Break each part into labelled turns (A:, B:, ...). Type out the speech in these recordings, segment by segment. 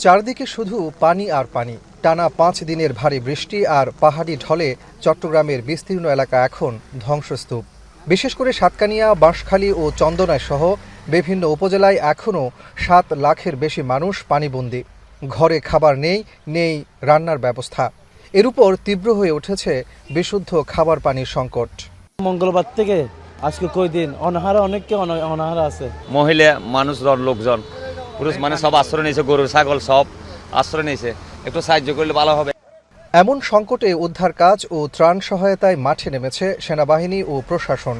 A: চারদিকে শুধু পানি আর পানি। টানা 5 দিনের ভারী বৃষ্টি আর পাহাড়ি ঢলে চট্টগ্রামের বিস্তীর্ণ এলাকা এখন ধ্বংসস্তূপ। বিশেষ করে সাতকানিয়া, বাঁশখালী ও চন্দনায় সহ বিভিন্ন উপজেলায় এখনও 7 লাখের বেশি মানুষ পানিবন্দী। ঘরে খাবার নেই রান্নার ব্যবস্থা। এর উপর তীব্র হয়ে উঠেছে বিশুদ্ধ খাবার পানির সংকট।
B: মঙ্গলবার থেকে আজকে কয়দিন অনেকে অনাহারে আছে।
C: মহিলা মানুষজন, লোকজন, পুরুষ মানে সব আশ্রয় নিয়েছে, গরু ছাগল সব আশ্রয় নিয়েছে। একটু সাহায্য করলে ভালো হবে।
A: এমন সংকটে উদ্ধার কাজ ও ত্রাণ সহায়তায় মাঠে নেমেছে সেনাবাহিনী ও প্রশাসন।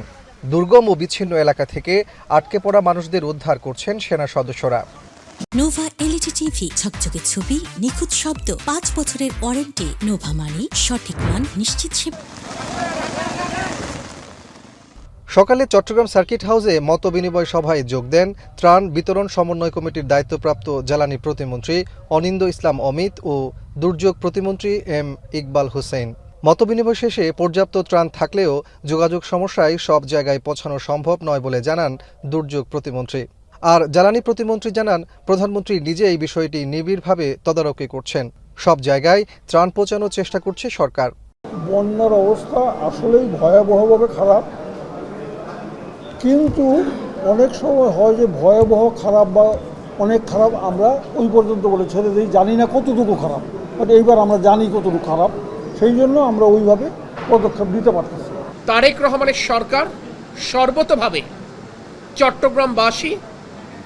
A: দুর্গম ও বিচ্ছিন্ন এলাকা থেকে আটকে পড়া মানুষদের উদ্ধার করছেন সেনা সদস্যরা।
D: নোভা এলইডি টিভি, ঝকঝকে ছবি, নিখুঁত শব্দ, 5 বছরের ওয়ারেন্টি। নোভা মানি সঠিক মান, নিশ্চিত সেবা।
A: সকালে চট্টগ্রাম সার্কিট হাউসে মতবিনিময় সভায় যোগ দেন ত্রাণ বিতরণ সমন্বয় কমিটির দায়িত্বপ্রাপ্ত জ্বালানি প্রতিমন্ত্রী অনিন্দ্য ইসলাম অমিত ও দুর্যোগ প্রতিমন্ত্রী এম ইকবাল হোসেন। মতবিনিময় শেষে পর্যাপ্ত ত্রাণ থাকলেও যোগাযোগ সমস্যায় সব জায়গায় পৌঁছানো সম্ভব নয় বলে জানান দুর্যোগ প্রতিমন্ত্রী। আর জ্বালানি প্রতিমন্ত্রী জানান, প্রধানমন্ত্রী নিজে এই বিষয়টি নিবিড়ভাবে তদারকি করছেন। সব জায়গায় ত্রাণ পৌঁছানোর চেষ্টা করছে সরকার।
E: বন্যার অবস্থা আসলেই ভয়াবহভাবে খারাপ, কিন্তু অনেক সময় হয় যে ভয়াবহ খারাপ বা অনেক খারাপ আমরা ওই পর্যন্ত বলে ছেড়ে দিই, জানি না কতটুকু খারাপ, বাট এইবার আমরা জানি কতটুকু খারাপ, সেই জন্য আমরা ওইভাবে পদক্ষেপ নিতে পারতেছি।
F: তারেক রহমানের সরকার সর্বতোভাবে চট্টগ্রামবাসী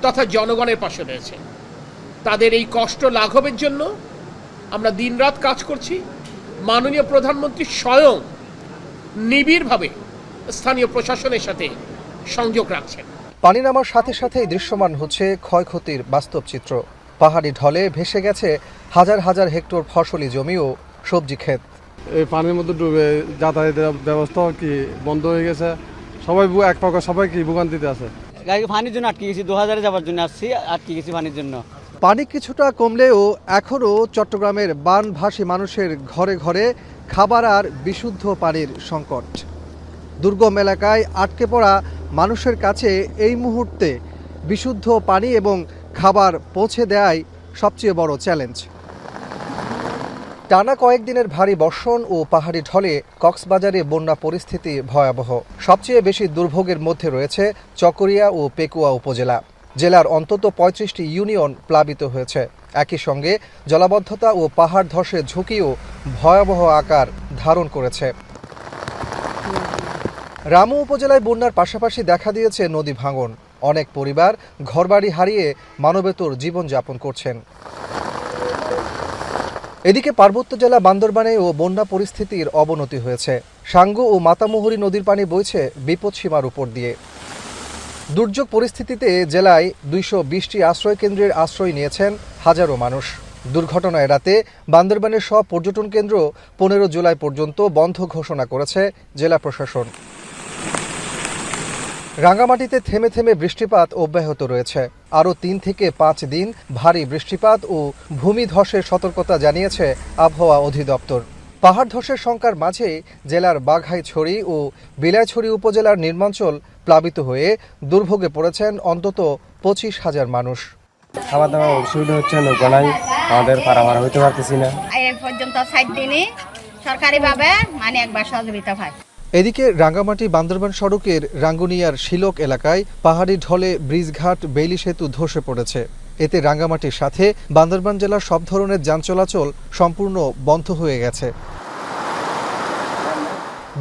F: তথা জনগণের পাশে রয়েছে। তাদের এই কষ্ট লাঘবের জন্য আমরা দিনরাত কাজ করছি। মাননীয় প্রধানমন্ত্রী স্বয়ং নিবিড়ভাবে স্থানীয় প্রশাসনের সাথে সংযোগ রাখছেন।
A: পানি নামার সাথে সাথেই দৃশ্যমান হচ্ছে ক্ষয়ক্ষতির বাস্তব চিত্র। পাহাড়ি ঢলে ভেসে গেছে হাজার হাজার হেক্টর ফসলি জমি ও সবজি ক্ষেত।
G: এই পানির মধ্যে ডুবে যাতায়াতের ব্যবস্থা কি বন্ধ হয়ে গেছে। সবাই এক প্রকার সবাই কি ভোগান্তিতে আছে।
B: পানির জন্য আটকে গেছি, 2000 যাওয়ার জন্য আসছি, আটকে গেছি পানির জন্য।
A: পানি কিছুটা কমলেও এখনও চট্টগ্রামের বানভাসী মানুষের ঘরে ঘরে খাবার আর বিশুদ্ধ পানির সংকট। দুর্গম এলাকায় আটকে পড়া মানুষের কাছে এই মুহূর্তে বিশুদ্ধ পানি এবং খাবার পৌঁছে দেওয়াই সবচেয়ে বড় চ্যালেঞ্জ। টানা কয়েকদিনের ভারী বর্ষণ ও পাহাড়ি ঢলে কক্সবাজারে বন্যা পরিস্থিতি ভয়াবহ। সবচেয়ে বেশি দুর্ভোগের মধ্যে রয়েছে চকরিয়া ও পেকুয়া উপজেলা। জেলার অন্তত 35টি ইউনিয়ন প্লাবিত হয়েছে। একই সঙ্গে জলাবদ্ধতা ও পাহাড় ধসের ঝুঁকিও ভয়াবহ আকার ধারণ করেছে। রামু উপজেলায় বন্যার পাশাপাশি দেখা দিয়েছে নদী ভাঙন। অনেক পরিবার ঘরবাড়ি হারিয়ে মানবেতর জীবনযাপন করছেন। এদিকে পার্বত্য জেলা বান্দরবানেও বন্যা পরিস্থিতির অবনতি হয়েছে। সাঙ্গু ও মাতামুহুরী নদীর পানি বইছে বিপদসীমার উপর দিয়ে। দুর্যোগ পরিস্থিতিতে জেলায় 220টি আশ্রয় কেন্দ্রের আশ্রয় নিয়েছেন হাজারো মানুষ। দুর্ঘটনা এড়াতে বান্দরবানের সব পর্যটন কেন্দ্র 15 জুলাই পর্যন্ত বন্ধ ঘোষণা করেছে জেলা প্রশাসন। রাঙ্গামাটিতে থেমে থেমে বৃষ্টিপাত অব্যাহত রয়েছে। আরও 3 থেকে 5 দিন ভারী বৃষ্টিপাত ও ভূমিধসের সতর্কতা জানিয়েছে আবহাওয়া অধিদপ্তর। পাহাড় ধসের শঙ্কার মাঝে জেলার বাঘাইছড়ি ও বিলাইছড়ি উপজেলার নির্মাঞ্চল প্লাবিত হয়ে দুর্ভোগে পড়েছেন অন্তত 25,000 মানুষ।
H: খাবার দাবার অসুবিধা হচ্ছে, নৌকা নাই, আমাদের পারামার হইতে পারতেছি না।
I: এই পর্যন্ত 7 দিনে সরকারিভাবে মানে একবার সহযোগিতা পায়।
A: এদিকে রাঙ্গামাটি বান্দরবান সড়কের রাঙ্গুনিয়ার শিলক এলাকায় পাহাড়ি ঢলে ব্রিজঘাট বেইলি সেতু ধসে পড়েছে। এতে রাঙ্গামাটির সাথে বান্দরবান জেলার সব ধরনের যান চলাচল সম্পূর্ণ বন্ধ হয়ে গেছে।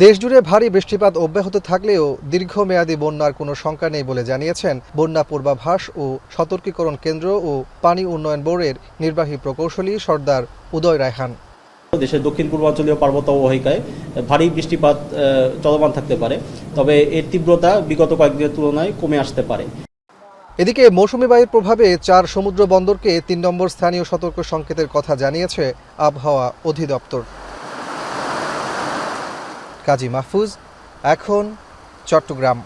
A: দেশজুড়ে ভারী বৃষ্টিপাত অব্যাহত থাকলেও দীর্ঘমেয়াদী বন্যার কোনো শঙ্কা নেই বলে জানিয়েছেন বন্যা পূর্বাভাস ও সতর্কীকরণ কেন্দ্র ও পানি উন্নয়ন বোর্ডের নির্বাহী প্রকৌশলী সর্দার উদয় রায়হান।
J: দেশের দক্ষিণ পূর্বাঞ্চলীয় পার্বত্য অববাহিকায় ভারী বৃষ্টিপাত চলমান থাকতে পারে, তবে এর তীব্রতা বিগত কয়েকদিনের তুলনায় কমে আসতে পারে।
A: এদিকে মৌসুমী বায়ুর প্রভাবে 4 সমুদ্র বন্দরকে 3 নম্বর স্থানীয় সতর্ক সংকেতের কথা জানিয়েছে আবহাওয়া অধিদপ্তর। কাজী মাহফুজ, এখন চট্টগ্রাম।